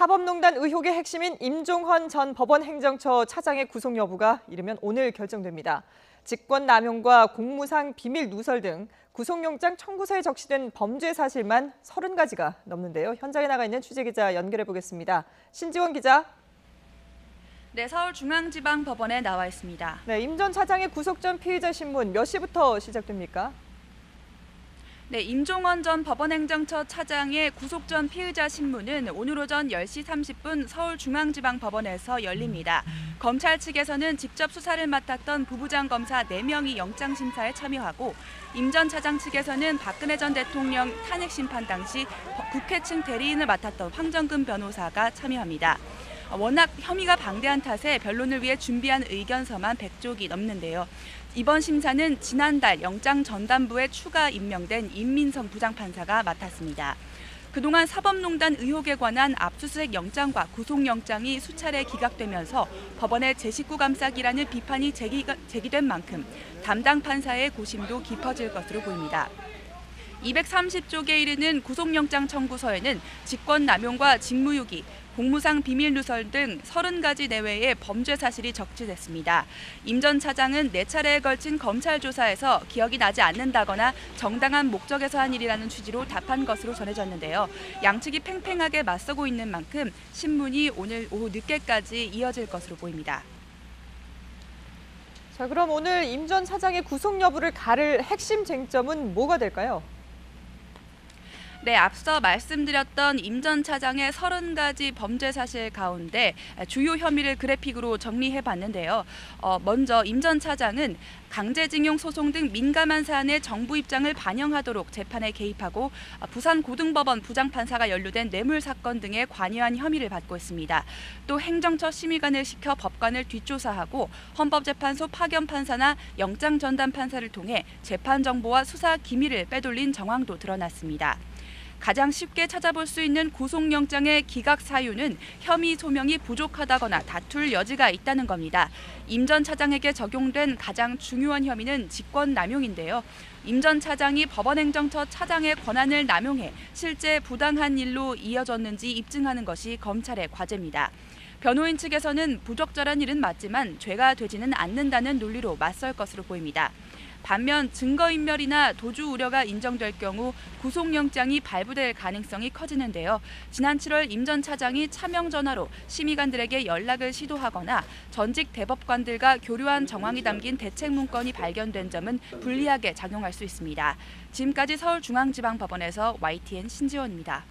사법농단 의혹의 핵심인 임종헌 전 법원행정처 차장의 구속 여부가 이르면 오늘 결정됩니다. 직권남용과 공무상 비밀 누설 등 구속영장 청구서에 적시된 범죄 사실만 30가지가 넘는데요. 현장에 나가 있는 취재기자 연결해 보겠습니다. 신지원 기자. 네, 서울중앙지방법원에 나와 있습니다. 네, 임 전 차장의 구속 전 피의자 신문 몇 시부터 시작됩니까? 네, 임종헌 전 법원행정처 차장의 구속 전 피의자 신문은 오늘 오전 10시 30분 서울중앙지방법원에서 열립니다. 검찰 측에서는 직접 수사를 맡았던 부부장 검사 4명이 영장심사에 참여하고 임 전 차장 측에서는 박근혜 전 대통령 탄핵심판 당시 국회 측 대리인을 맡았던 황정근 변호사가 참여합니다. 워낙 혐의가 방대한 탓에 변론을 위해 준비한 의견서만 100쪽이 넘는데요. 이번 심사는 지난달 영장전담부에 추가 임명된 임민성 부장판사가 맡았습니다. 그동안 사법농단 의혹에 관한 압수수색 영장과 구속영장이 수차례 기각되면서 법원의 제19 감싸기라는 비판이 제기된 만큼 담당 판사의 고심도 깊어질 것으로 보입니다. 230쪽에 이르는 구속영장 청구서에는 직권남용과 직무유기, 공무상 비밀누설 등 30가지 내외의 범죄 사실이 적시됐습니다. 임 전 차장은 4차례에 걸친 검찰 조사에서 기억이 나지 않는다거나 정당한 목적에서 한 일이라는 취지로 답한 것으로 전해졌는데요. 양측이 팽팽하게 맞서고 있는 만큼 신문이 오늘 오후 늦게까지 이어질 것으로 보입니다. 자, 그럼 오늘 임 전 차장의 구속 여부를 가를 핵심 쟁점은 뭐가 될까요? 네, 앞서 말씀드렸던 임 전 차장의 30가지 범죄 사실 가운데 주요 혐의를 그래픽으로 정리해봤는데요. 먼저 임 전 차장은 강제징용 소송 등 민감한 사안에 정부 입장을 반영하도록 재판에 개입하고 부산고등법원 부장판사가 연루된 뇌물 사건 등에 관여한 혐의를 받고 있습니다. 또 행정처 심의관을 시켜 법관을 뒷조사하고 헌법재판소 파견판사나 영장전담판사를 통해 재판 정보와 수사 기밀을 빼돌린 정황도 드러났습니다. 가장 쉽게 찾아볼 수 있는 구속영장의 기각 사유는 혐의 소명이 부족하다거나 다툴 여지가 있다는 겁니다. 임 전 차장에게 적용된 가장 중요한 혐의는 직권남용인데요. 임 전 차장이 법원행정처 차장의 권한을 남용해 실제 부당한 일로 이어졌는지 입증하는 것이 검찰의 과제입니다. 변호인 측에서는 부적절한 일은 맞지만 죄가 되지는 않는다는 논리로 맞설 것으로 보입니다. 반면 증거인멸이나 도주 우려가 인정될 경우 구속영장이 발부될 가능성이 커지는데요. 지난 7월 임 전 차장이 차명 전화로 심의관들에게 연락을 시도하거나 전직 대법관들과 교류한 정황이 담긴 대책 문건이 발견된 점은 불리하게 작용할 수 있습니다. 지금까지 서울중앙지방법원에서 YTN 신지원입니다.